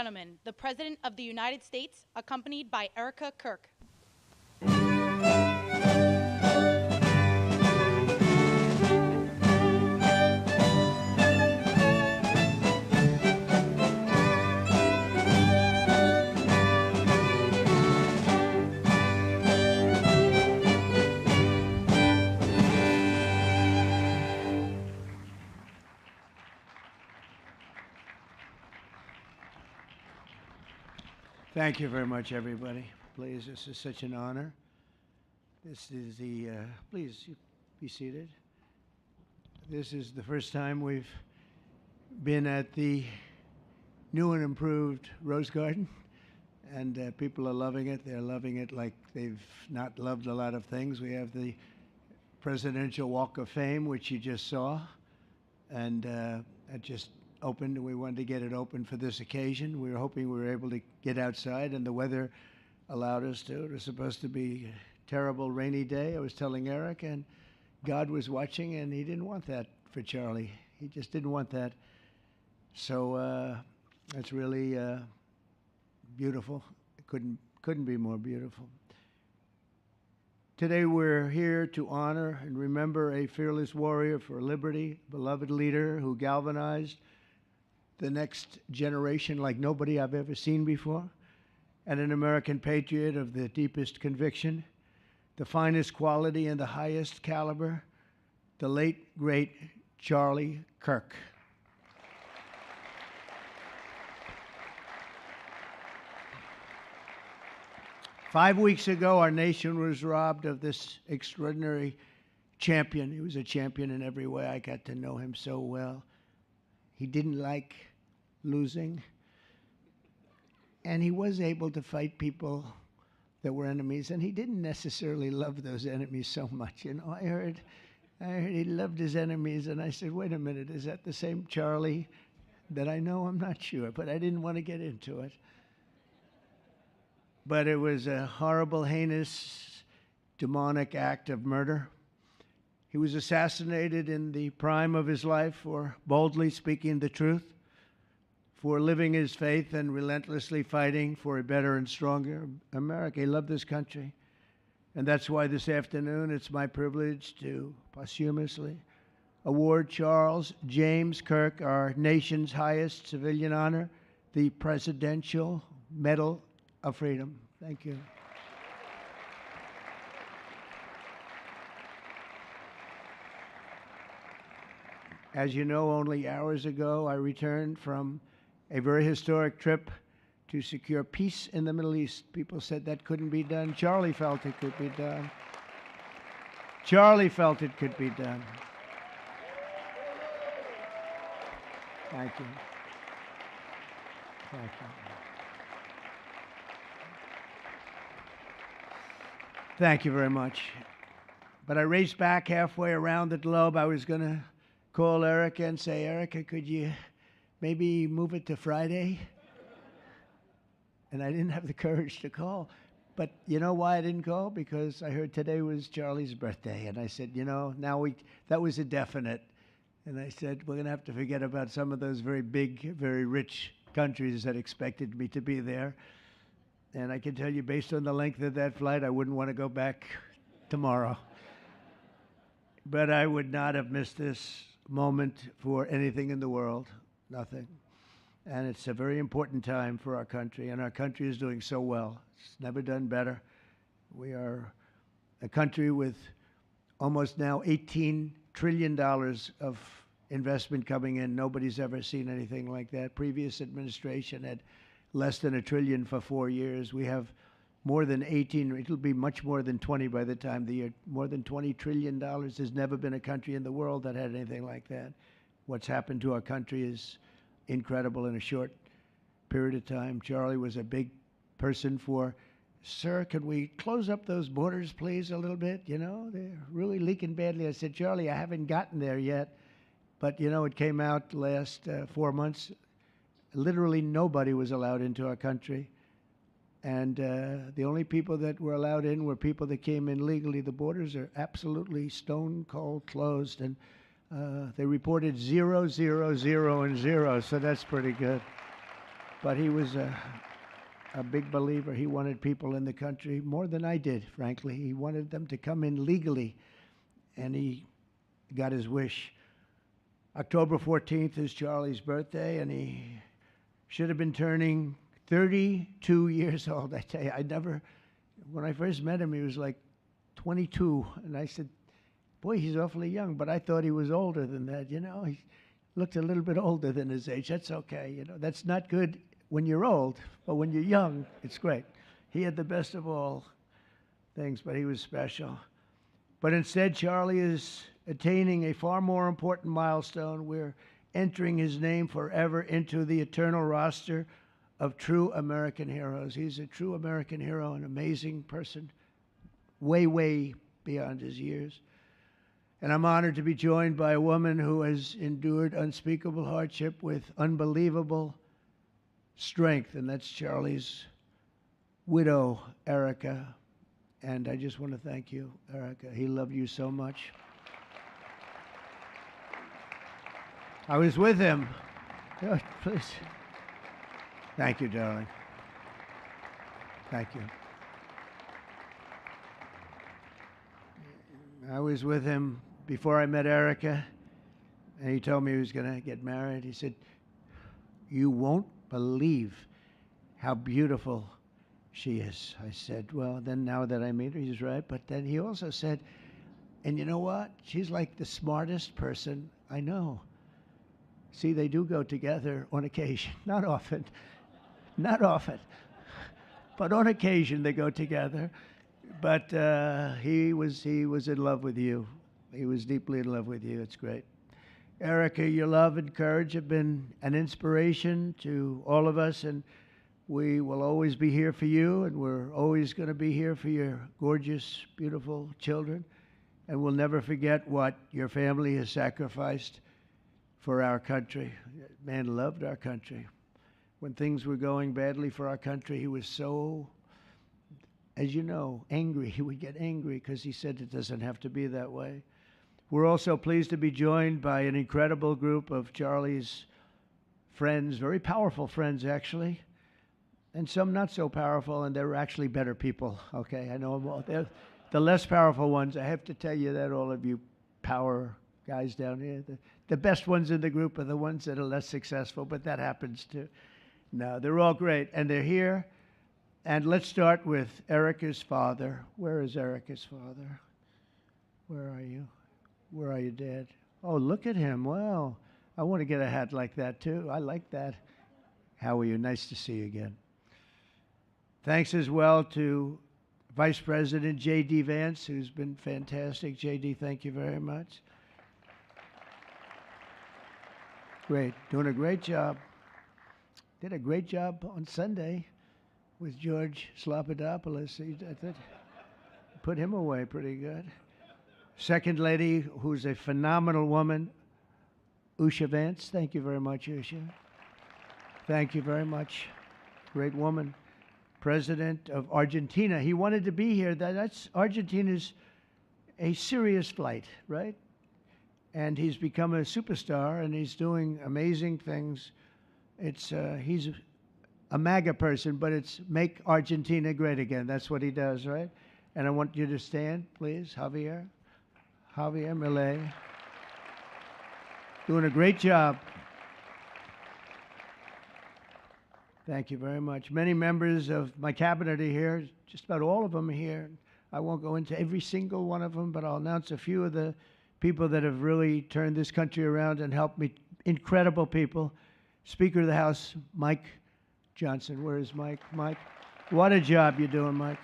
gentlemen, the President of the United States, accompanied by Erica Kirk. Thank you very much, everybody. Please, this is such an honor. This is the, please be seated. This is the first time we've been at the new and improved Rose Garden, and people are loving it. They're loving it like they've not loved a lot of things. We have the Presidential Walk of Fame, which you just saw, and it just opened. We wanted to get it open for this occasion. We were hoping we were able to get outside, and the weather allowed us to. It was supposed to be a terrible rainy day. I was telling Eric, and God was watching, and he didn't want that for Charlie. He just didn't want that. So it's really beautiful. It couldn't be more beautiful. Today we're here to honor and remember a fearless warrior for liberty, beloved leader who galvanized the next generation like nobody I've ever seen before, and an American patriot of the deepest conviction, the finest quality and the highest caliber, the late, great Charlie Kirk. Five weeks ago, our nation was robbed of this extraordinary champion. He was a champion in every way. I got to know him so well. He didn't like losing, and he was able to fight people that were enemies, and he didn't necessarily love those enemies so much. You know, I heard he loved his enemies, and I said, wait a minute, is that the same Charlie that I know? I'm not sure, but I didn't want to get into it. But it was a horrible, heinous, demonic act of murder. He was assassinated in the prime of his life for boldly speaking the truth, for living his faith and relentlessly fighting for a better and stronger America. He loved this country. And that's why this afternoon it's my privilege to posthumously award Charles James Kirk our nation's highest civilian honor, the Presidential Medal of Freedom. Thank you. As you know, only hours ago, I returned from a very historic trip to secure peace in the Middle East. People said that couldn't be done. Charlie felt it could be done. Charlie felt it could be done. Thank you. Thank you. Thank you very much. But I raced back halfway around the globe. I was going to call Erica and say, Erica, could you maybe move it to Friday? And I didn't have the courage to call. But you know why I didn't call? Because I heard today was Charlie's birthday. And I said, you know, that was a definite. And I said, we're going to have to forget about some of those very big, very rich countries that expected me to be there. And I can tell you, based on the length of that flight, I wouldn't want to go back tomorrow. But I would not have missed this moment for anything in the world. Nothing. And it's a very important time for our country, and our country is doing so well. It's never done better. We are a country with almost now $18 trillion of investment coming in. Nobody's ever seen anything like that. Previous administration had less than $1 trillion for 4 years. We have more than 18, it'll be much more than 20 by the time the year, more than $20 trillion. There's never been a country in the world that had anything like that. What's happened to our country is incredible in a short period of time. Charlie was a big person for, sir, could we close up those borders, please, a little bit? You know, they're really leaking badly. I said, Charlie, I haven't gotten there yet. But, you know, it came out last 4 months. Literally nobody was allowed into our country. And the only people that were allowed in were people that came in legally. The borders are absolutely stone cold closed. And they reported 0, 0, 0, and 0, so that's pretty good. but he was a big believer. He wanted people in the country more than I did, frankly. He wanted them to come in legally, and he got his wish. October 14th is Charlie's birthday, and he should have been turning 32 years old. I tell you, when I first met him, he was like 22, and I said, boy, he's awfully young, but I thought he was older than that, you know. He looked a little bit older than his age. That's okay, you know. That's not good when you're old, but when you're young, it's great. He had the best of all things, but he was special. But instead, Charlie is attaining a far more important milestone. We're entering his name forever into the eternal roster of true American heroes. He's a true American hero, an amazing person, way, way beyond his years. And I'm honored to be joined by a woman who has endured unspeakable hardship with unbelievable strength, and that's Charlie's widow, Erica. And I just want to thank you, Erica. He loved you so much. I was with him. Oh, please. Thank you, darling. Thank you. I was with him before I met Erica, and he told me he was going to get married. He said, you won't believe how beautiful she is. I said, well, then now that I meet her, he's right. But then he also said, and you know what? She's like the smartest person I know. See, they do go together on occasion. Not often. Not often. But on occasion they go together. But he was in love with you. He was deeply in love with you. It's great. Erica, your love and courage have been an inspiration to all of us, and we will always be here for you, and we're always going to be here for your gorgeous, beautiful children. And we'll never forget what your family has sacrificed for our country. Man loved our country. When things were going badly for our country, he was so, as you know, angry. He would get angry because he said it doesn't have to be that way. We're also pleased to be joined by an incredible group of Charlie's friends, very powerful friends, actually, and some not so powerful, and they're actually better people, okay? I know them all. They're the less powerful ones. I have to tell you that, all of you power guys down here. The best ones in the group are the ones that are less successful, but that happens too. No, they're all great, and they're here. And let's start with Erica's father. Where is Erica's father? Where are you? Where are you, Dad? Oh, look at him. Wow. I want to get a hat like that, too. I like that. How are you? Nice to see you again. Thanks as well to Vice President J.D. Vance, who's been fantastic. J.D., thank you very much. Great. Doing a great job. Did a great job on Sunday with George Slopadopoulos. Put him away pretty good. Second lady, who's a phenomenal woman, Usha Vance. Thank you very much, Usha. Thank you very much. Great woman. President of Argentina. He wanted to be here. That's Argentina's a serious flight, right? And he's become a superstar, and he's doing amazing things. He's a MAGA person, but it's make Argentina great again. That's what he does, right? And I want you to stand, please, Javier Milei. Doing a great job. Thank you very much. Many members of my cabinet are here. Just about all of them are here. I won't go into every single one of them, but I'll announce a few of the people that have really turned this country around and helped me. Incredible people. Speaker of the House, Mike Johnson. Where is Mike? Mike, what a job you're doing, Mike.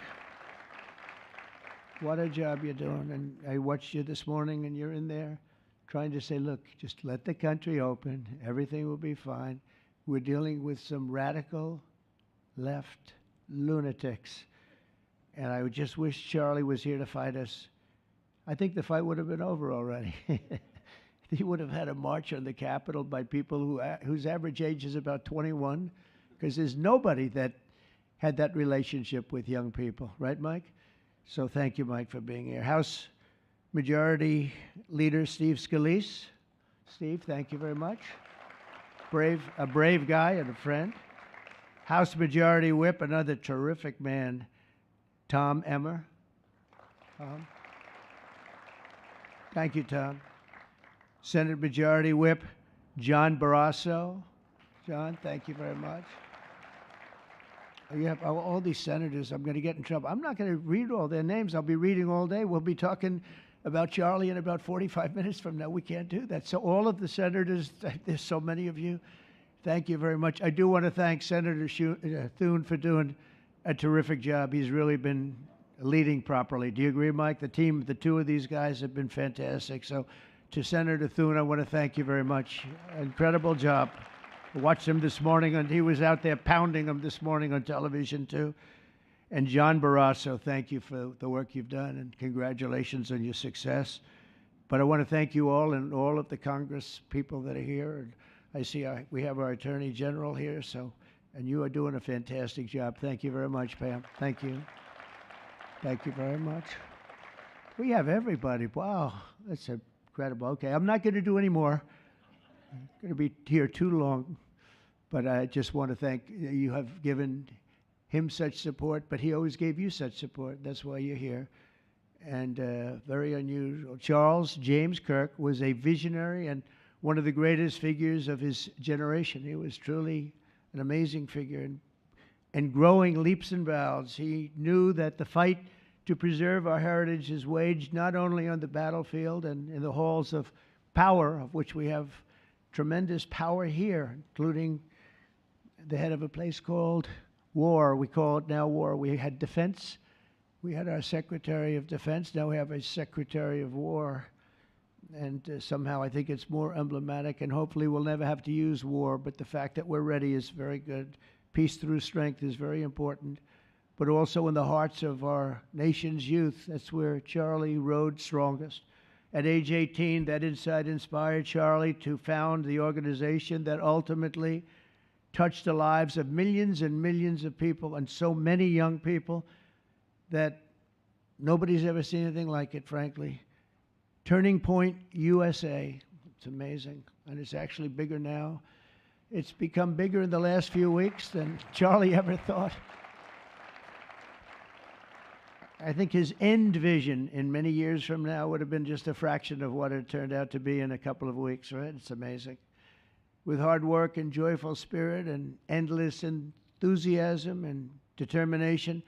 What a job you're doing. And I watched you this morning, and you're in there trying to say, look, just let the country open. Everything will be fine. We're dealing with some radical left lunatics. And I just wish Charlie was here to fight us. I think the fight would have been over already. He would have had a march on the Capitol by people whose average age is about 21, because there's nobody that had that relationship with young people. Right, Mike? So thank you, Mike, for being here. House Majority Leader Steve Scalise. Steve, thank you very much. A brave guy and a friend. House Majority Whip, another terrific man, Tom Emmer. Thank you, Tom. Senate Majority Whip, John Barrasso. John, thank you very much. You have all these senators. I'm going to get in trouble. I'm not going to read all their names. I'll be reading all day. We'll be talking about Charlie in about 45 minutes from now. We can't do that. So all of the senators, there's so many of you, thank you very much. I do want to thank Senator Thune for doing a terrific job. He's really been leading properly. Do you agree, Mike? The team, the two of these guys have been fantastic. So to Senator Thune, I want to thank you very much. Incredible job. I watched him this morning, and he was out there pounding them this morning on television, too. And John Barrasso, thank you for the work you've done, and congratulations on your success. But I want to thank you all and all of the Congress people that are here. And I see we have our Attorney General here, and you are doing a fantastic job. Thank you very much, Pam. Thank you. Thank you very much. We have everybody. Wow, that's incredible. Okay, I'm not going to do any more. I'm going to be here too long, but I just want to thank you. Have given him such support, but he always gave you such support. That's why you're here. And very unusual. Charles James Kirk was a visionary and one of the greatest figures of his generation. He was truly an amazing figure and growing leaps and bounds. He knew that the fight to preserve our heritage is waged not only on the battlefield and in the halls of power, of which we have tremendous power here, including the head of a place called war. We call it now war. We had defense. We had our Secretary of Defense. Now we have a Secretary of War. And somehow I think it's more emblematic, and hopefully we'll never have to use war. But the fact that we're ready is very good. Peace through strength is very important. But also in the hearts of our nation's youth, that's where Charlie rode strongest. At age 18, that insight inspired Charlie to found the organization that ultimately touched the lives of millions and millions of people, and so many young people that nobody's ever seen anything like it, frankly. Turning Point USA. It's amazing, and it's actually bigger now. It's become bigger in the last few weeks than Charlie ever thought. I think his end vision in many years from now would have been just a fraction of what it turned out to be in a couple of weeks, right? It's amazing. With hard work and joyful spirit and endless enthusiasm and determination.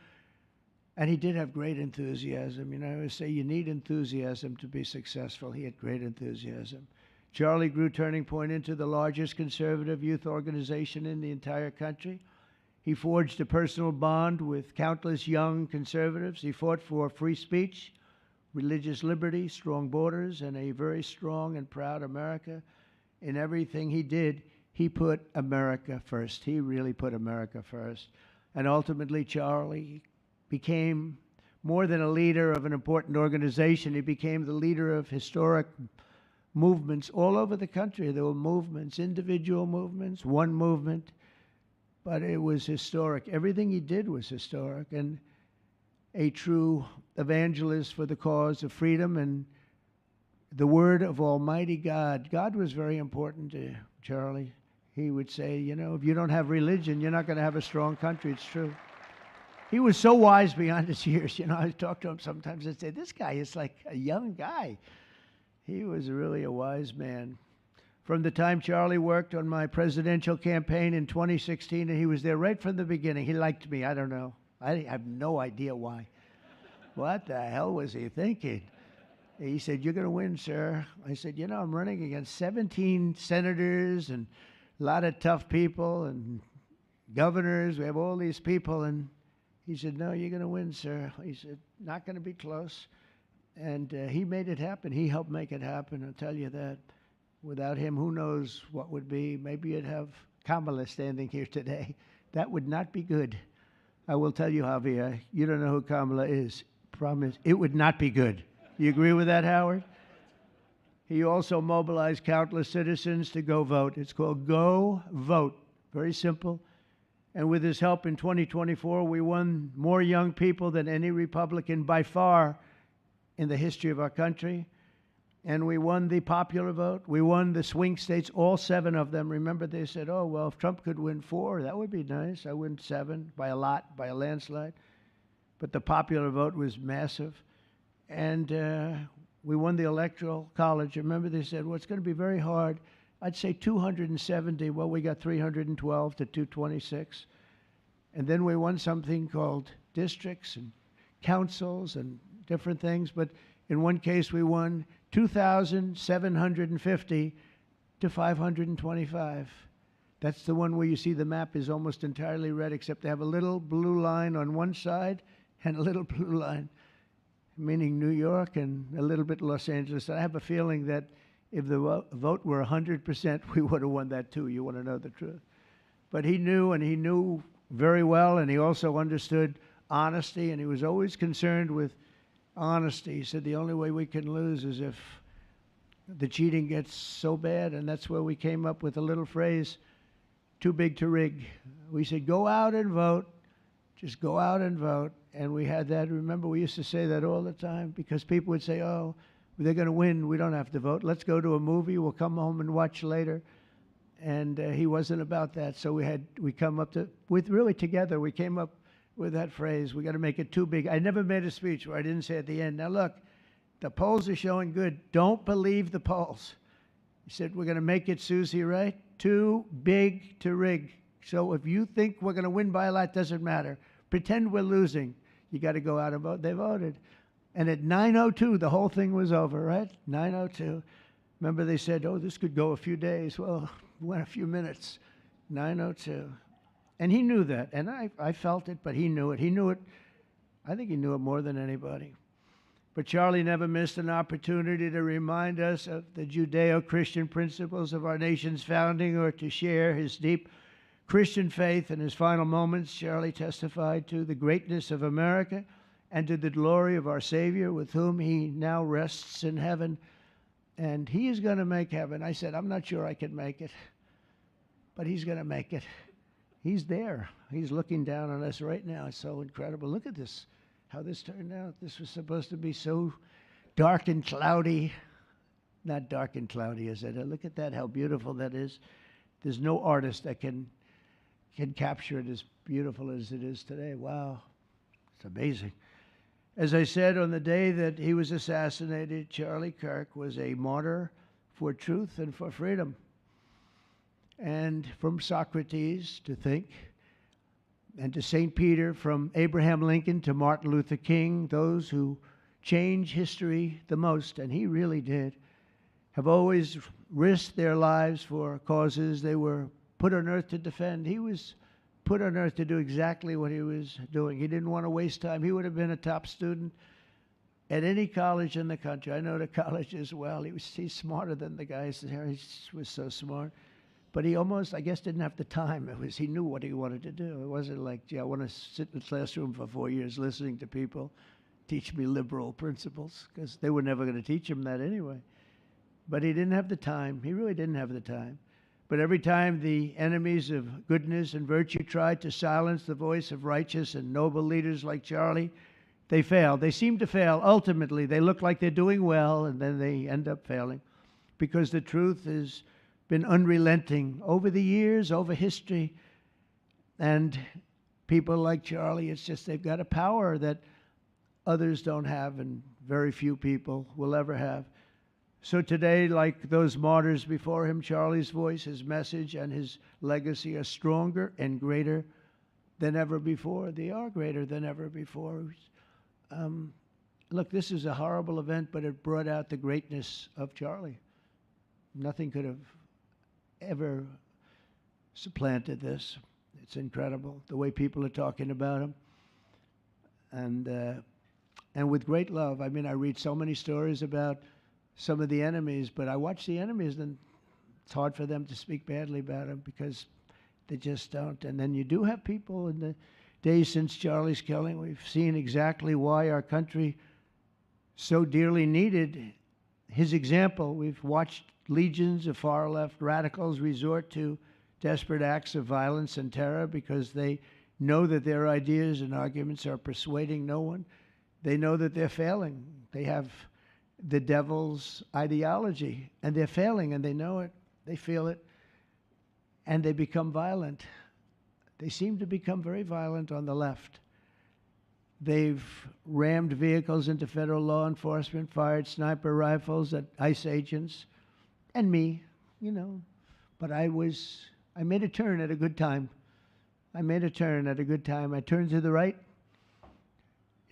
And he did have great enthusiasm. You know, I always say you need enthusiasm to be successful. He had great enthusiasm. Charlie grew Turning Point into the largest conservative youth organization in the entire country. He forged a personal bond with countless young conservatives. He fought for free speech, religious liberty, strong borders, and a very strong and proud America. In everything he did, he put America first. He really put America first. And ultimately, Charlie became more than a leader of an important organization. He became the leader of historic movements all over the country. There were movements, individual movements, one movement. But it was historic. Everything he did was historic, and a true evangelist for the cause of freedom and the word of Almighty God. God was very important to Charlie. He would say, you know, if you don't have religion, you're not going to have a strong country. It's true. He was so wise beyond his years. You know, I talk to him sometimes and say, this guy is like a young guy. He was really a wise man. From the time Charlie worked on my presidential campaign in 2016, and he was there right from the beginning. He liked me. I don't know. I have no idea why. What the hell was he thinking? He said, you're going to win, sir. I said, you know, I'm running against 17 senators and a lot of tough people and governors. We have all these people. And he said, no, you're going to win, sir. He said, not going to be close. And he made it happen. He helped make it happen, I'll tell you that. Without him, who knows what would be. Maybe you'd have Kamala standing here today. That would not be good. I will tell you, Javier, you don't know who Kamala is. Promise, it would not be good. You agree with that, Howard? He also mobilized countless citizens to go vote. It's called Go Vote. Very simple. And with his help in 2024, we won more young people than any Republican by far in the history of our country. And we won the popular vote. We won the swing states, all 7 of them. Remember, they said, oh, well, if Trump could win 4, that would be nice. I win 7 by a lot, by a landslide. But the popular vote was massive. And we won the Electoral College. Remember, they said, well, it's going to be very hard. I'd say 270. Well, we got 312 to 226. And then we won something called districts and councils and different things. But in one case, we won 2,750 to 525. That's the one where you see the map is almost entirely red, except they have a little blue line on one side and a little blue line, meaning New York and a little bit Los Angeles. I have a feeling that if the vote were 100%, we would have won that too. You want to know the truth. But he knew, and he knew very well, and he also understood honesty, and he was always concerned with honesty. He said the only way we can lose is if the cheating gets so bad, and that's where we came up with a little phrase, too big to rig. We said, go out and vote. Just go out and vote. And we had that. Remember, we used to say that all the time because people would say, oh, they're going to win. We don't have to vote. Let's go to a movie. We'll come home and watch later. And he wasn't about that. So we come up together, we came up with that phrase, we got to make it too big. I never made a speech where I didn't say at the end, now look, the polls are showing good. Don't believe the polls. He said, we're going to make it, Susie, right? Too big to rig. So if you think we're going to win by a lot, doesn't matter. Pretend we're losing. You got to go out and vote. They voted. And at 9:02, the whole thing was over, right? 9:02. Remember they said, oh, this could go a few days. Well, it went a few minutes. 9:02. And he knew that. And I felt it, but he knew it. He knew it. I think he knew it more than anybody. But Charlie never missed an opportunity to remind us of the Judeo-Christian principles of our nation's founding or to share his deep Christian faith. In his final moments, Charlie testified to the greatness of America and to the glory of our Savior, with whom he now rests in heaven. And he is going to make heaven. I said, I'm not sure I can make it, but he's going to make it. He's there. He's looking down on us right now. It's so incredible. Look at this, how this turned out. This was supposed to be so dark and cloudy. Not dark and cloudy, is it? Look at that, how beautiful that is. There's no artist that can capture it as beautiful as it is today. Wow, it's amazing. As I said, on the day that he was assassinated, Charlie Kirk was a martyr for truth and for freedom. And from Socrates to think, and to St. Peter, from Abraham Lincoln to Martin Luther King, those who change history the most, and he really did, have always risked their lives for causes they were put on earth to defend. He was put on earth to do exactly what he was doing. He didn't want to waste time. He would have been a top student at any college in the country. I know the college as well. He's smarter than the guys there. He was so smart. But he almost, I guess, didn't have the time. He knew what he wanted to do. It wasn't like, gee, I want to sit in the classroom for 4 years listening to people teach me liberal principles, because they were never going to teach him that anyway. But he didn't have the time. He really didn't have the time. But every time the enemies of goodness and virtue tried to silence the voice of righteous and noble leaders like Charlie, they failed. They seem to fail. Ultimately, they look like they're doing well, and then they end up failing, because the truth has been unrelenting over the years, over history. And people like Charlie, it's just they've got a power that others don't have, and very few people will ever have. So today, like those martyrs before him, Charlie's voice, his message, and his legacy are stronger and greater than ever before. They are greater than ever before. Look, this is a horrible event, but it brought out the greatness of Charlie. Nothing could have ever supplanted this. It's incredible, the way people are talking about him. And with great love. I mean, I read so many stories about some of the enemies, but I watch the enemies, and it's hard for them to speak badly about him because they just don't. And then you do have people in the days since Charlie's killing, we've seen exactly why our country so dearly needed his example. We've watched legions of far-left radicals resort to desperate acts of violence and terror because they know that their ideas and arguments are persuading no one. They know that they're failing. They have the devil's ideology, and they're failing, and they know it, they feel it, and they become violent. They seem to become very violent on the left. They've rammed vehicles into federal law enforcement, fired sniper rifles at ICE agents, and me, you know. But I made a turn at a good time. I turned to the right.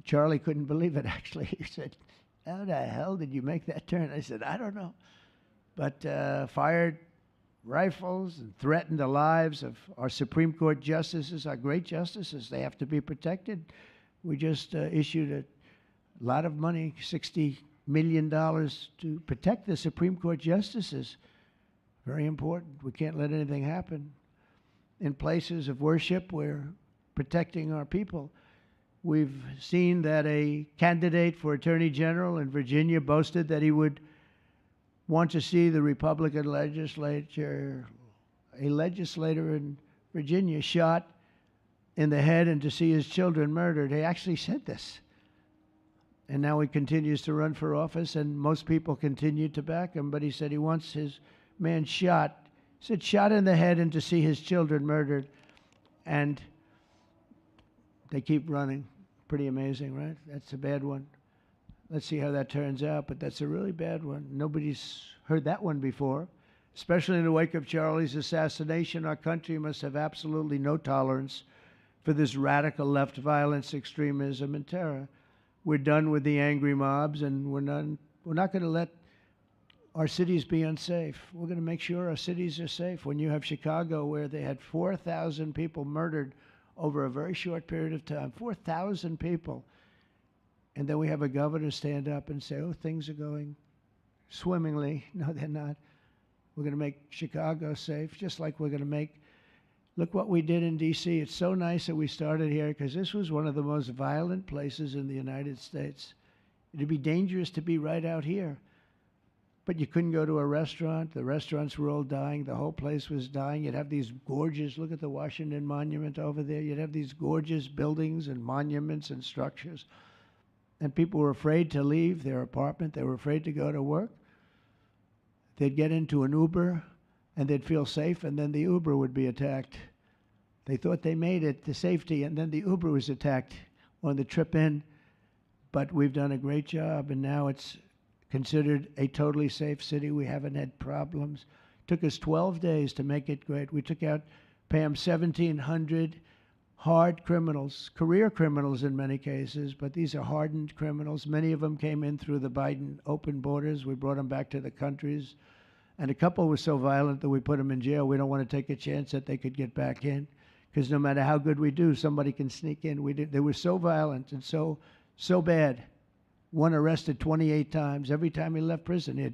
Charlie couldn't believe it, actually. He said, "How the hell did you make that turn?" I said, "I don't know." But fired rifles and threatened the lives of our Supreme Court justices, our great justices. They have to be protected. We just issued a lot of money, $60 million, to protect the Supreme Court justices. Very important. We can't let anything happen. In places of worship, we're protecting our people. We've seen that a candidate for Attorney General in Virginia boasted that he would want to see the Republican legislature, a legislator in Virginia, shot in the head and to see his children murdered. He actually said this. And now he continues to run for office, and most people continue to back him, but he said he wants his man shot. He said shot in the head and to see his children murdered. And they keep running. Pretty amazing, right? That's a bad one. Let's see how that turns out, but that's a really bad one. Nobody's heard that one before. Especially in the wake of Charlie's assassination, our country must have absolutely no tolerance for this radical left violence, extremism, and terror. We're done with the angry mobs, and we're not going to let our cities be unsafe. We're going to make sure our cities are safe. When you have Chicago, where they had 4,000 people murdered over a very short period of time, 4,000 people, and then we have a governor stand up and say, "Oh, things are going swimmingly." No, they're not. We're going to make Chicago safe, just like we're going to make. Look what we did in D.C. It's so nice that we started here, because this was one of the most violent places in the United States. It'd be dangerous to be right out here. But you couldn't go to a restaurant. The restaurants were all dying. The whole place was dying. You'd have these gorgeous, look at the Washington Monument over there. You'd have these gorgeous buildings and monuments and structures. And people were afraid to leave their apartment. They were afraid to go to work. They'd get into an Uber, and they'd feel safe, and then the Uber would be attacked. They thought they made it to safety, and then the Uber was attacked on the trip in. But we've done a great job, and now it's considered a totally safe city. We haven't had problems. It took us 12 days to make it great. We took out, Pam, 1,700 hard criminals, career criminals in many cases, but these are hardened criminals. Many of them came in through the Biden open borders. We brought them back to the countries. And a couple were so violent that we put them in jail. We don't want to take a chance that they could get back in, because no matter how good we do, somebody can sneak in. They were so violent and so bad. One arrested 28 times. Every time he left prison, he'd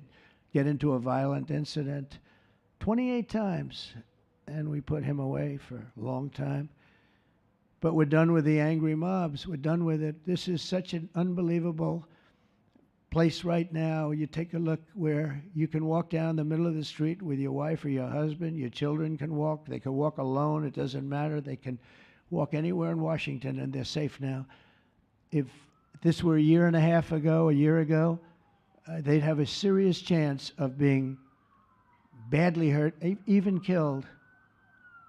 get into a violent incident. 28 times. And we put him away for a long time. But we're done with the angry mobs. We're done with it. This is such an unbelievable place right now. You take a look where you can walk down the middle of the street with your wife or your husband. Your children can walk. They can walk alone. It doesn't matter. They can walk anywhere in Washington, and they're safe now. If this were a year ago, they'd have a serious chance of being badly hurt, even killed.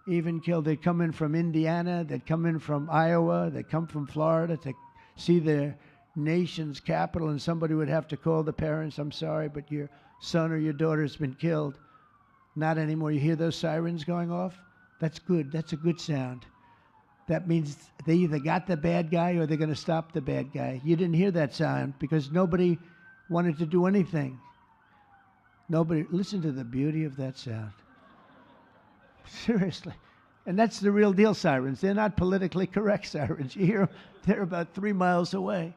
They'd come in from Indiana, they'd come in from Iowa, they'd come from Florida to see their nation's capital, and somebody would have to call the parents, "I'm sorry, but your son or your daughter's been killed." Not anymore. You hear those sirens going off? That's good. That's a good sound. That means they either got the bad guy or they're going to stop the bad guy. You didn't hear that sound because nobody wanted to do anything. Nobody. Listen to the beauty of that sound. Seriously. And that's the real deal sirens. They're not politically correct sirens. You hear them, they're about 3 miles away.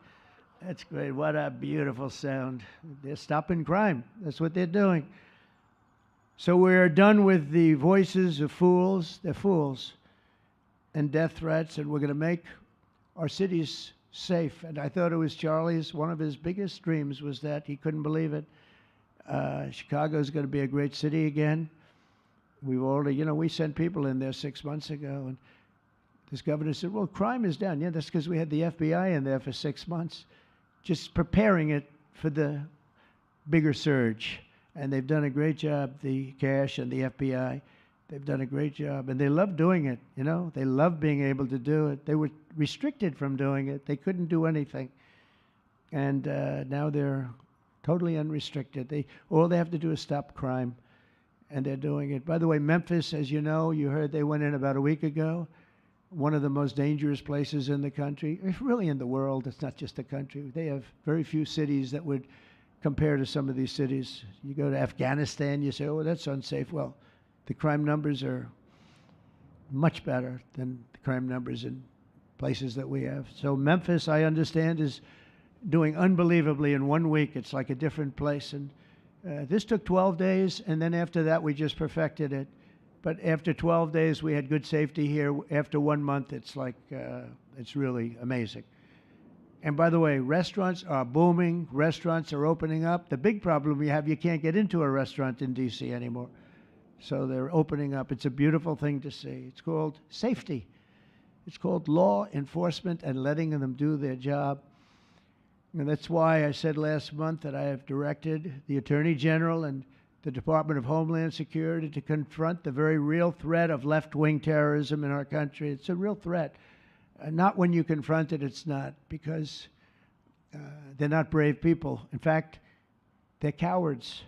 That's great. What a beautiful sound. They're stopping crime. That's what they're doing. So we're done with the voices of fools. They're fools. And death threats, and we're going to make our cities safe. And I thought it was Charlie's, one of his biggest dreams was that. He couldn't believe it. Chicago's going to be a great city again. We've already, we sent people in there 6 months ago, and this governor said, "Well, crime is down." Yeah, that's because we had the FBI in there for 6 months, just preparing it for the bigger surge. And they've done a great job, the cash and the FBI. They've done a great job, and they love doing it, you know. They love being able to do it. They were restricted from doing it. They couldn't do anything. And now they're totally unrestricted. All they have to do is stop crime, and they're doing it. By the way, Memphis, as you know, you heard they went in about a week ago, one of the most dangerous places in the country. It's really in the world. It's not just the country. They have very few cities that would compare to some of these cities. You go to Afghanistan, you say, oh, that's unsafe. Well, the crime numbers are much better than the crime numbers in places that we have. So Memphis, I understand, is doing unbelievably in 1 week. It's like a different place. And this took 12 days, and then after that, we just perfected it. But after 12 days, we had good safety here. After 1 month, it's like, it's really amazing. And by the way, restaurants are booming. Restaurants are opening up. The big problem we have, you can't get into a restaurant in D.C. anymore. So they're opening up. It's a beautiful thing to see. It's called safety. It's called law enforcement and letting them do their job. And that's why I said last month that I have directed the Attorney General and the Department of Homeland Security to confront the very real threat of left-wing terrorism in our country. It's a real threat. Not when you confront it, it's not, because they're not brave people. In fact, they're cowards.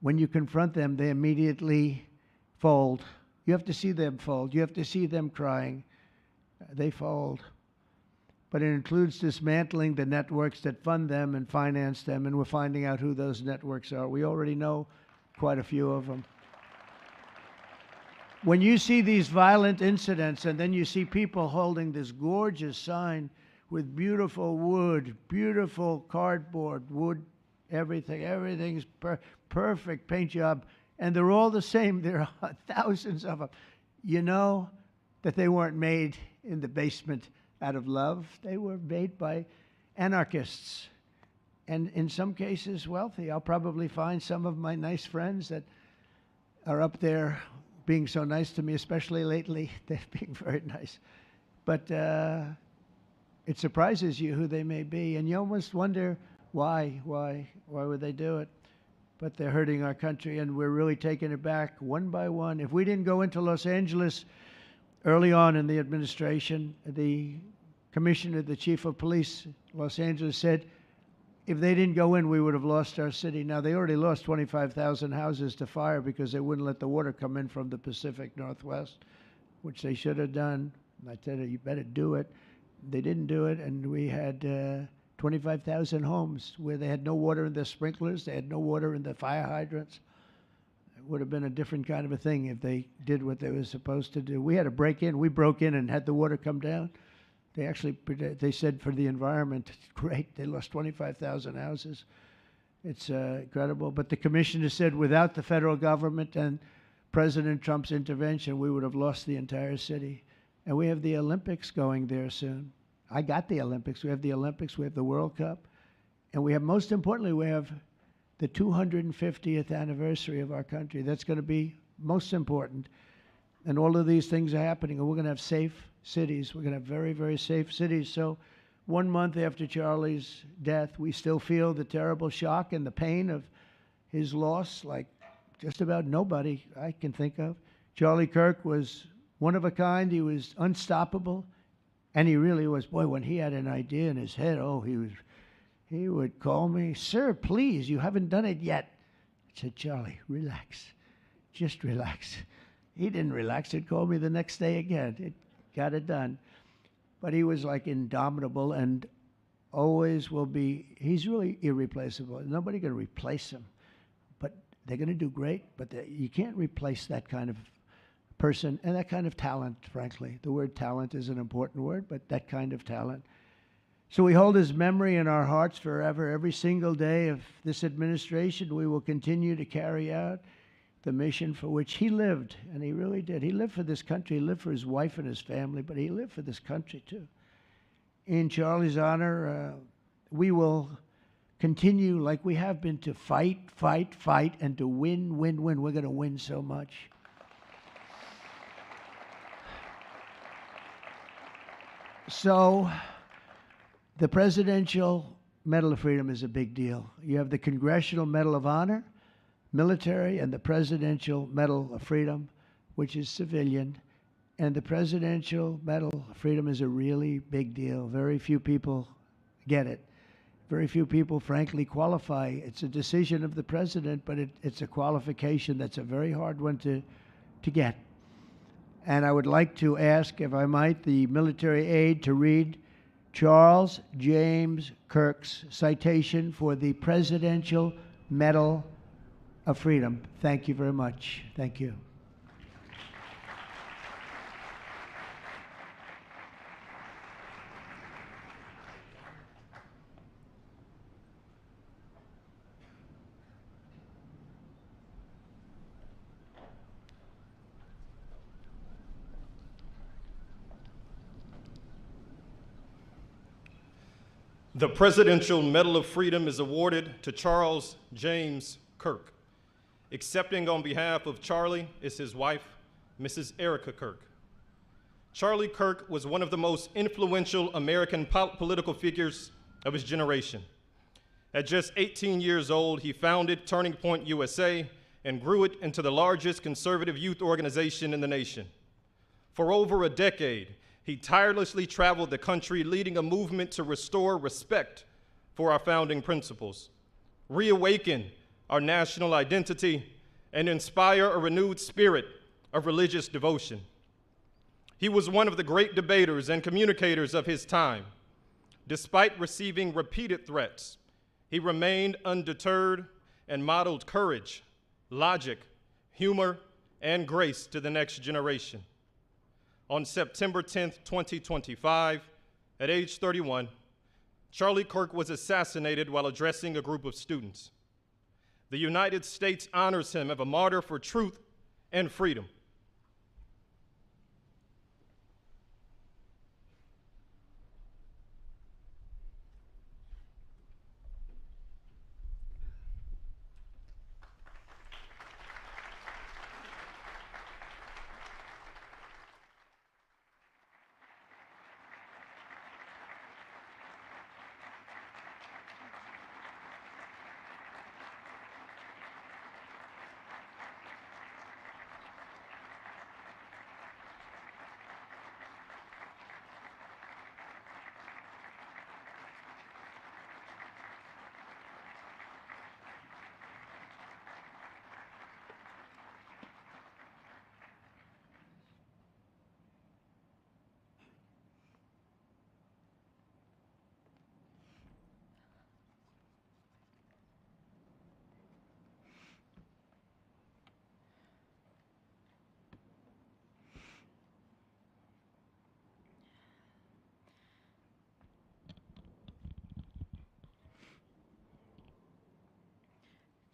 When you confront them, they immediately fold. You have to see them fold. You have to see them crying. They fold. But it includes dismantling the networks that fund them and finance them, and we're finding out who those networks are. We already know quite a few of them. When you see these violent incidents, and then you see people holding this gorgeous sign with beautiful wood, beautiful cardboard, wood, everything's perfect paint job, and they're all the same. There are thousands of them. You know that they weren't made in the basement out of love. They were made by anarchists, and in some cases wealthy. I'll probably find some of my nice friends that are up there being so nice to me, especially lately. They're being very nice. But it surprises you who they may be, and you almost wonder, why would they do it? But they're hurting our country, and we're really taking it back one by one. If we didn't go into Los Angeles early on in the administration, the commissioner, the chief of police, Los Angeles, said if they didn't go in, we would have lost our city. Now, they already lost 25,000 houses to fire because they wouldn't let the water come in from the Pacific Northwest, which they should have done. I said, you better do it. They didn't do it, and we had 25,000 homes where they had no water in their sprinklers, they had no water in the fire hydrants. It would have been a different kind of a thing if they did what they were supposed to do. We had to break in. We broke in and had the water come down. They said for the environment, great, they lost 25,000 houses. It's incredible. But the commissioner said without the federal government and President Trump's intervention, we would have lost the entire city. And we have the Olympics going there soon. I got the Olympics. We have the Olympics. We have the World Cup. And we have, most importantly, we have the 250th anniversary of our country. That's going to be most important. And all of these things are happening. And we're going to have safe cities. We're going to have very, very safe cities. So 1 month after Charlie's death, we still feel the terrible shock and the pain of his loss, like just about nobody I can think of. Charlie Kirk was one of a kind. He was unstoppable. And he really was. Boy, when he had an idea in his head, he would call me, sir, please, you haven't done it yet. I said, Charlie, relax. Just relax. He didn't relax. He'd call me the next day again. It got it done. But he was like indomitable and always will be. He's really irreplaceable. Nobody going to replace him. But they're going to do great. But you can't replace that kind of person and that kind of talent, frankly. The word talent is an important word, but that kind of talent. So we hold his memory in our hearts forever. Every single day of this administration, we will continue to carry out the mission for which he lived, and he really did. He lived for this country. He lived for his wife and his family, but he lived for this country, too. In Charlie's honor, we will continue like we have been to fight, and to win. We're going to win so much. So the presidential Medal of Freedom is a big deal. You have the Congressional Medal of Honor, military, and the Presidential Medal of Freedom, which is civilian. And the Presidential Medal of Freedom is a really big deal. Very few people get it. Very few people, frankly, qualify. It's a decision of the president, but it's a qualification that's a very hard one to get. And I would like to ask, if I might, the military aide to read Charles James Kirk's citation for the Presidential Medal of Freedom. Thank you very much. Thank you. The Presidential Medal of Freedom is awarded to Charles James Kirk. Accepting on behalf of Charlie is his wife, Mrs. Erica Kirk. Charlie Kirk was one of the most influential American political figures of his generation. At just 18 years old, he founded Turning Point USA and grew it into the largest conservative youth organization in the nation. For over a decade, he tirelessly traveled the country, leading a movement to restore respect for our founding principles, reawaken our national identity, and inspire a renewed spirit of religious devotion. He was one of the great debaters and communicators of his time. Despite receiving repeated threats, he remained undeterred and modeled courage, logic, humor, and grace to the next generation. On September 10th, 2025, at age 31, Charlie Kirk was assassinated while addressing a group of students. The United States honors him as a martyr for truth and freedom.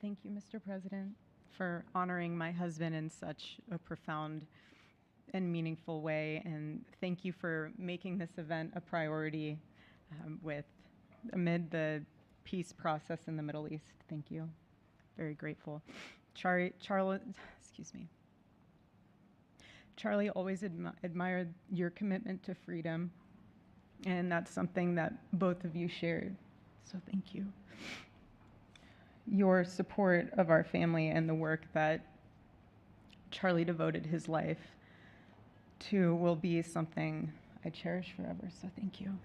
Thank you, Mr. President, for honoring my husband in such a profound and meaningful way. And thank you for making this event a priority amid the peace process in the Middle East. Thank you. Very grateful. Charlie always admired your commitment to freedom, and that's something that both of you shared. So thank you. Your support of our family and the work that Charlie devoted his life to will be something I cherish forever, so thank you.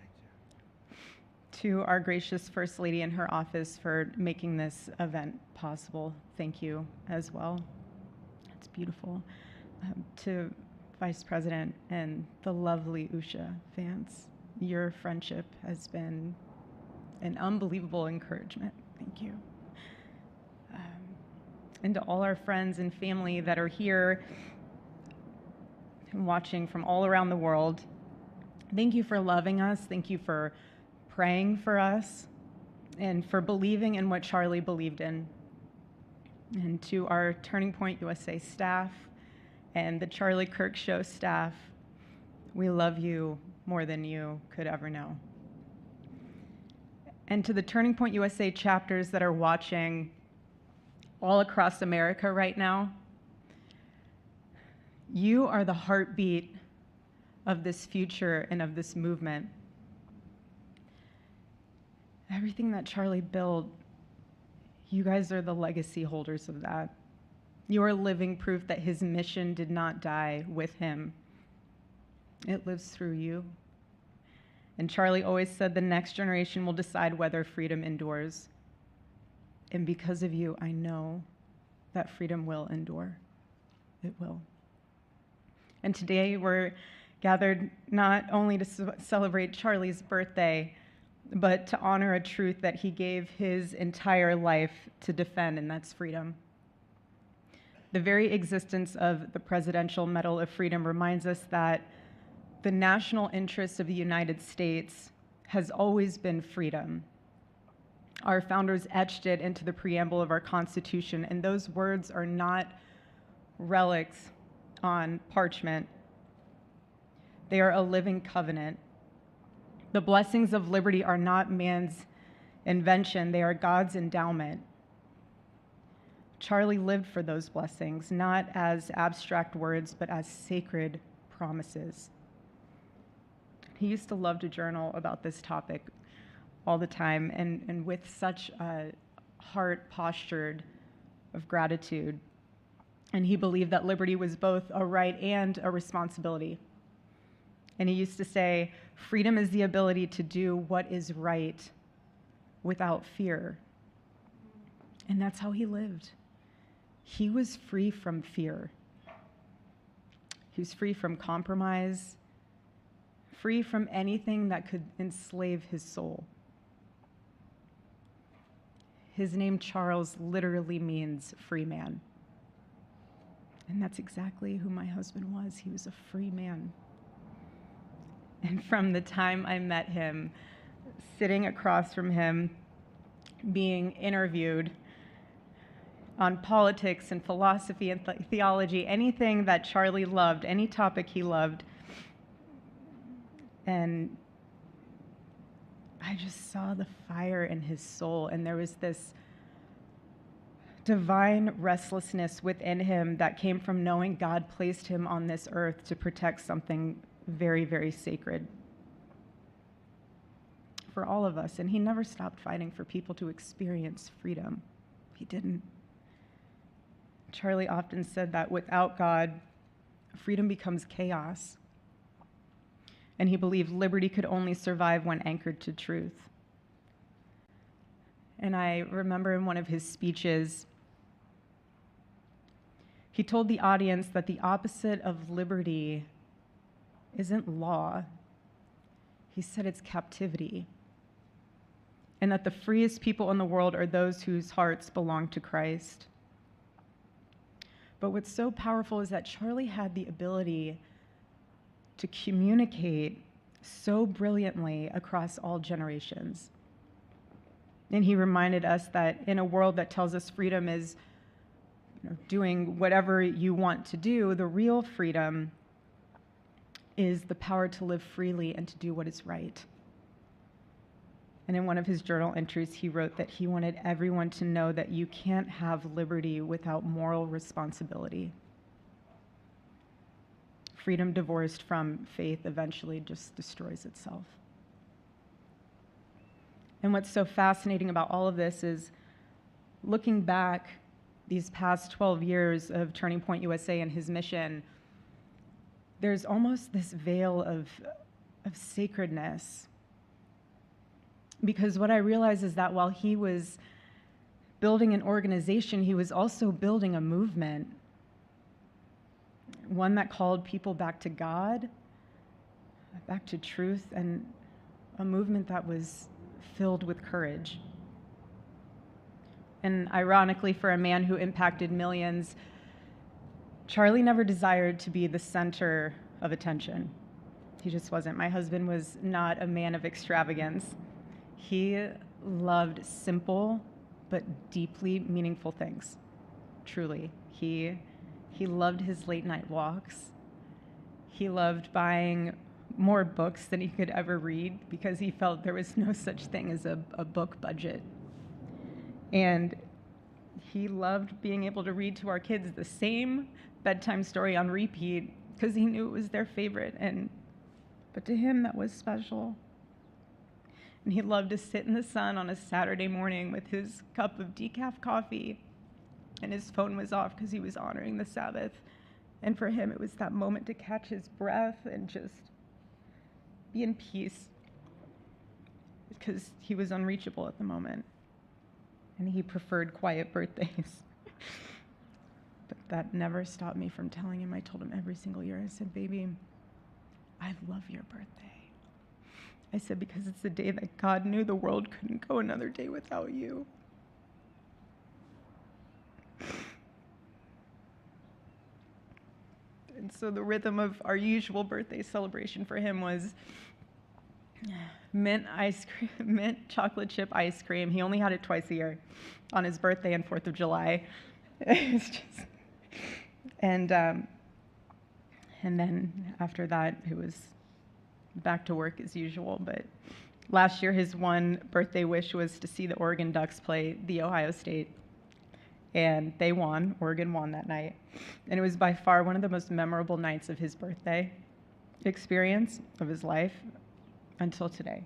To our gracious First Lady in her office for making this event possible, thank you as well. It's beautiful. To Vice President and the lovely Usha fans, your friendship has been an unbelievable encouragement. Thank you. And to all our friends and family that are here and watching from all around the world, thank you for loving us. Thank you for praying for us and for believing in what Charlie believed in. And to our Turning Point USA staff and the Charlie Kirk Show staff, we love you more than you could ever know. And to the Turning Point USA chapters that are watching all across America right now, you are the heartbeat of this future and of this movement. Everything that Charlie built, you guys are the legacy holders of that. You are living proof that his mission did not die with him. It lives through you. And Charlie always said the next generation will decide whether freedom endures. And because of you, I know that freedom will endure. It will. And today we're gathered not only to celebrate Charlie's birthday, but to honor a truth that he gave his entire life to defend, and that's freedom. The very existence of the Presidential Medal of Freedom reminds us that the national interest of the United States has always been freedom. Our founders etched it into the preamble of our Constitution, and those words are not relics on parchment. They are a living covenant. The blessings of liberty are not man's invention, they are God's endowment. Charlie lived for those blessings, not as abstract words, but as sacred promises. He used to love to journal about this topic all the time, and with such a heart postured of gratitude. And he believed that liberty was both a right and a responsibility. And he used to say, freedom is the ability to do what is right without fear. And that's how he lived. He was free from fear. He was free from compromise, free from anything that could enslave his soul. His name, Charles, literally means free man. And that's exactly who my husband was. He was a free man. And from the time I met him, sitting across from him, being interviewed on politics and philosophy and theology, anything that Charlie loved, any topic he loved, and I just saw the fire in his soul, and there was this divine restlessness within him that came from knowing God placed him on this earth to protect something very, very sacred for all of us. And he never stopped fighting for people to experience freedom. He didn't. Charlie often said that without God, freedom becomes chaos. And he believed liberty could only survive when anchored to truth. And I remember in one of his speeches, he told the audience that the opposite of liberty isn't law. He said it's captivity. And that the freest people in the world are those whose hearts belong to Christ. But what's so powerful is that Charlie had the ability to communicate so brilliantly across all generations. And he reminded us that in a world that tells us freedom is doing whatever you want to do, the real freedom is the power to live freely and to do what is right. And in one of his journal entries, he wrote that he wanted everyone to know that you can't have liberty without moral responsibility. Freedom divorced from faith eventually just destroys itself. And what's so fascinating about all of this is looking back these past 12 years of Turning Point USA and his mission, there's almost this veil of sacredness. Because what I realize is that while he was building an organization, he was also building a movement. One that called people back to God, back to truth, and a movement that was filled with courage. And ironically, for a man who impacted millions, Charlie never desired to be the center of attention. He just wasn't. My husband was not a man of extravagance. He loved simple but deeply meaningful things, truly. He loved his late night walks. He loved buying more books than he could ever read because he felt there was no such thing as a book budget. And he loved being able to read to our kids the same bedtime story on repeat because he knew it was their favorite. But to him, that was special. And he loved to sit in the sun on a Saturday morning with his cup of decaf coffee, and his phone was off because he was honoring the Sabbath. And for him, it was that moment to catch his breath and just be in peace, because he was unreachable at the moment. And he preferred quiet birthdays. But that never stopped me from telling him. I told him every single year, I said, baby, I love your birthday. I said, because it's the day that God knew the world couldn't go another day without you. And so the rhythm of our usual birthday celebration for him was mint ice cream, mint chocolate chip ice cream. He only had it twice a year, on his birthday and 4th of July. It's just, and then after that, it was back to work as usual. But last year, his one birthday wish was to see the Oregon Ducks play the Ohio State. And they won. Oregon won that night. And it was by far one of the most memorable nights of his birthday experience of his life until today.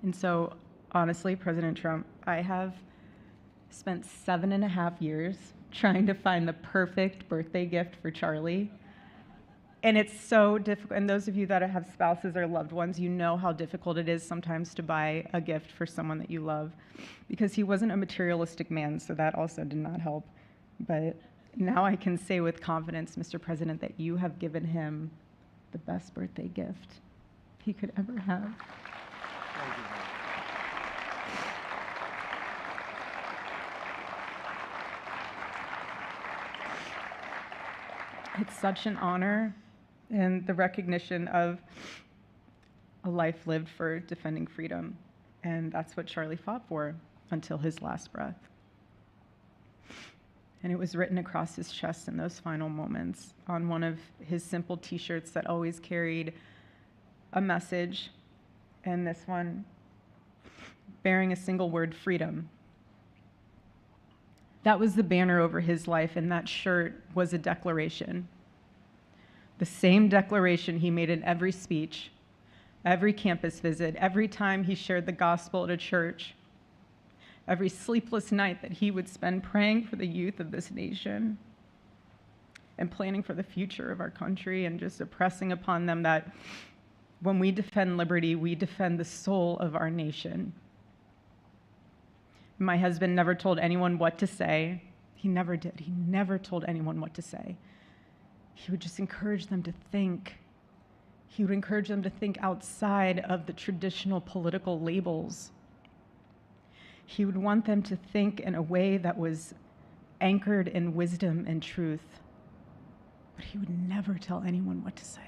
And so, honestly, President Trump, I have spent 7.5 years trying to find the perfect birthday gift for Charlie. And it's so difficult. And those of you that have spouses or loved ones, you know how difficult it is sometimes to buy a gift for someone that you love, because he wasn't a materialistic man, so that also did not help. But now I can say with confidence, Mr. President, that you have given him the best birthday gift he could ever have. It's such an honor, and the recognition of a life lived for defending freedom. And that's what Charlie fought for until his last breath. And it was written across his chest in those final moments on one of his simple t-shirts that always carried a message, and this one bearing a single word, freedom. That was the banner over his life, and that shirt was a declaration. The same declaration he made in every speech, every campus visit, every time he shared the gospel at a church, every sleepless night that he would spend praying for the youth of this nation and planning for the future of our country, and just impressing upon them that when we defend liberty, we defend the soul of our nation. My husband never told anyone what to say. He never did. He never told anyone what to say. He would just encourage them to think. He would encourage them to think outside of the traditional political labels. He would want them to think in a way that was anchored in wisdom and truth. But he would never tell anyone what to say.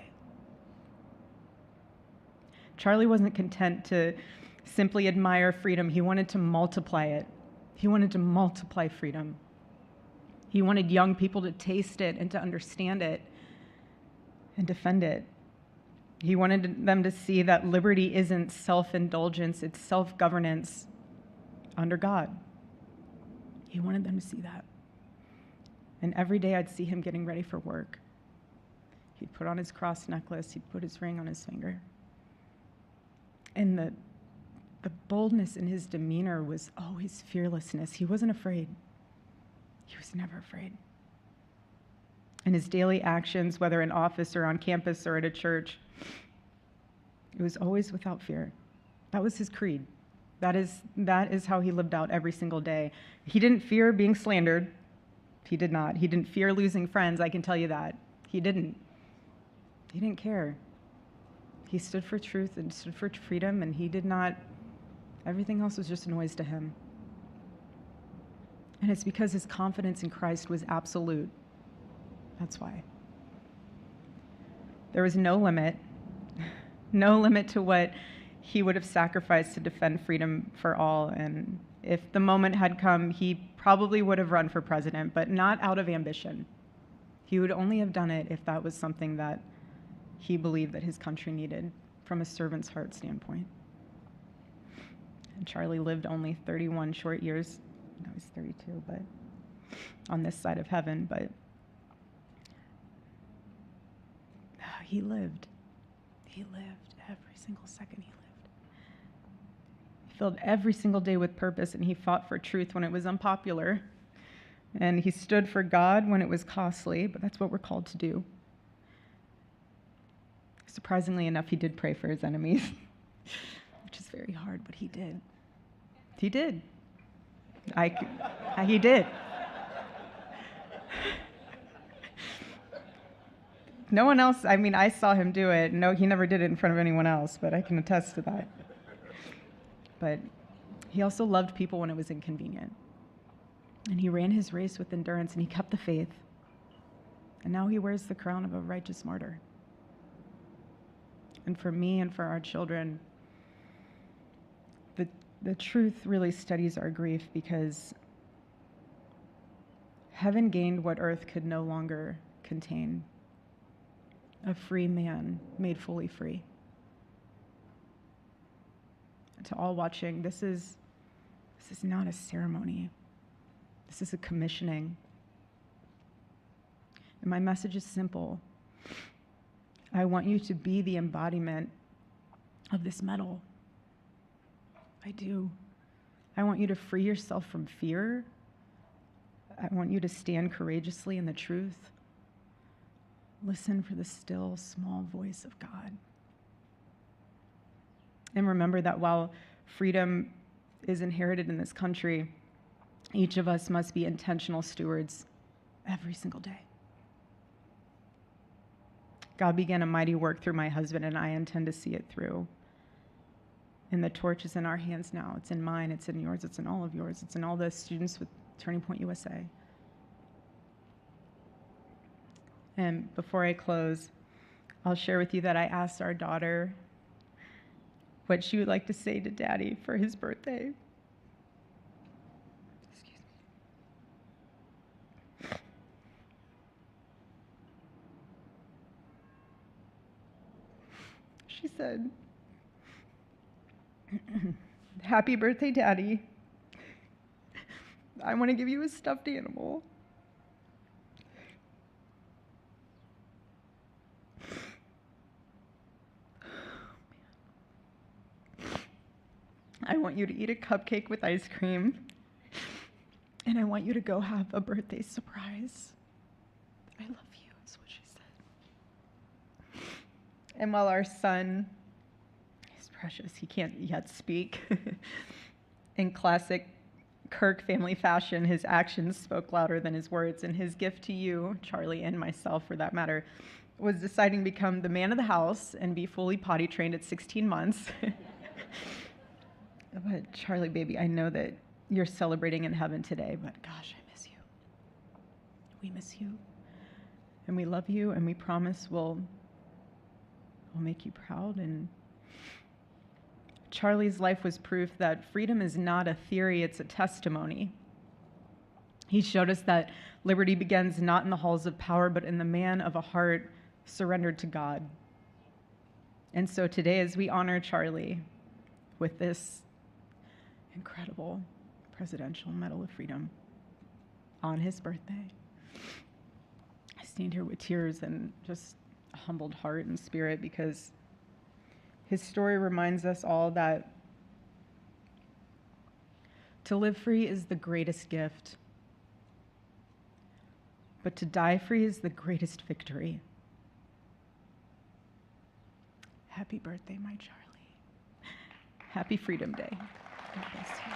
Charlie wasn't content to simply admire freedom. He wanted to multiply it. He wanted to multiply freedom. He wanted young people to taste it and to understand it and defend it. He wanted them to see that liberty isn't self-indulgence, it's self-governance under God. He wanted them to see that. And every day I'd see him getting ready for work. He'd put on his cross necklace, he'd put his ring on his finger. And the boldness in his demeanor was always fearlessness. He wasn't afraid. He was never afraid. In his daily actions, whether in office or on campus or at a church, it was always without fear. That was his creed. That is how he lived out every single day. He didn't fear being slandered. He did not. He didn't fear losing friends, I can tell you that. He didn't. He didn't care. He stood for truth and stood for freedom, and he did not, everything else was just noise to him. And it's because his confidence in Christ was absolute. That's why. There was no limit to what he would have sacrificed to defend freedom for all. And if the moment had come, he probably would have run for president, but not out of ambition. He would only have done it if that was something that he believed that his country needed from a servant's heart standpoint. And Charlie lived only 31 short years. No, he's 32, but on this side of heaven, but he lived. He lived every single second he lived. filled every single day with purpose, and he fought for truth when it was unpopular. And he stood for God when it was costly, but that's what we're called to do. Surprisingly enough, he did pray for his enemies, which is very hard, but he did. He did. He did. No one else, I mean, I saw him do it. No, he never did it in front of anyone else, but I can attest to that. But he also loved people when it was inconvenient. And he ran his race with endurance, and he kept the faith. And now he wears the crown of a righteous martyr. And for me and for our children, the truth really steadies our grief, because heaven gained what earth could no longer contain: a free man made fully free. To all watching, this is not a ceremony. This is a commissioning. And my message is simple. I want you to be the embodiment of this medal. I do. I want you to free yourself from fear. I want you to stand courageously in the truth. Listen for the still, small voice of God. And remember that while freedom is inherited in this country, each of us must be intentional stewards every single day. God began a mighty work through my husband, and I intend to see it through. And the torch is in our hands now. It's in mine, it's in yours, it's in all of yours, it's in all the students with Turning Point USA. And before I close, I'll share with you that I asked our daughter what she would like to say to Daddy for his birthday. Excuse me. She said, "Happy birthday, Daddy. I want to give you a stuffed animal. I want you to eat a cupcake with ice cream, and I want you to go have a birthday surprise. I love you," is what she said. And while our son is precious, he can't yet speak, in classic Kirk family fashion, his actions spoke louder than his words, and his gift to you, Charlie, and myself for that matter, was deciding to become the man of the house and be fully potty trained at 16 months. But Charlie, baby, I know that you're celebrating in heaven today, but gosh, I miss you. We miss you. And we love you, and we promise we'll make you proud. And Charlie's life was proof that freedom is not a theory, it's a testimony. He showed us that liberty begins not in the halls of power, but in the man of a heart surrendered to God. And so today, as we honor Charlie with this incredible Presidential Medal of Freedom on his birthday, I stand here with tears and just a humbled heart and spirit, because his story reminds us all that to live free is the greatest gift, but to die free is the greatest victory. Happy birthday, my Charlie. Happy Freedom Day. God bless you.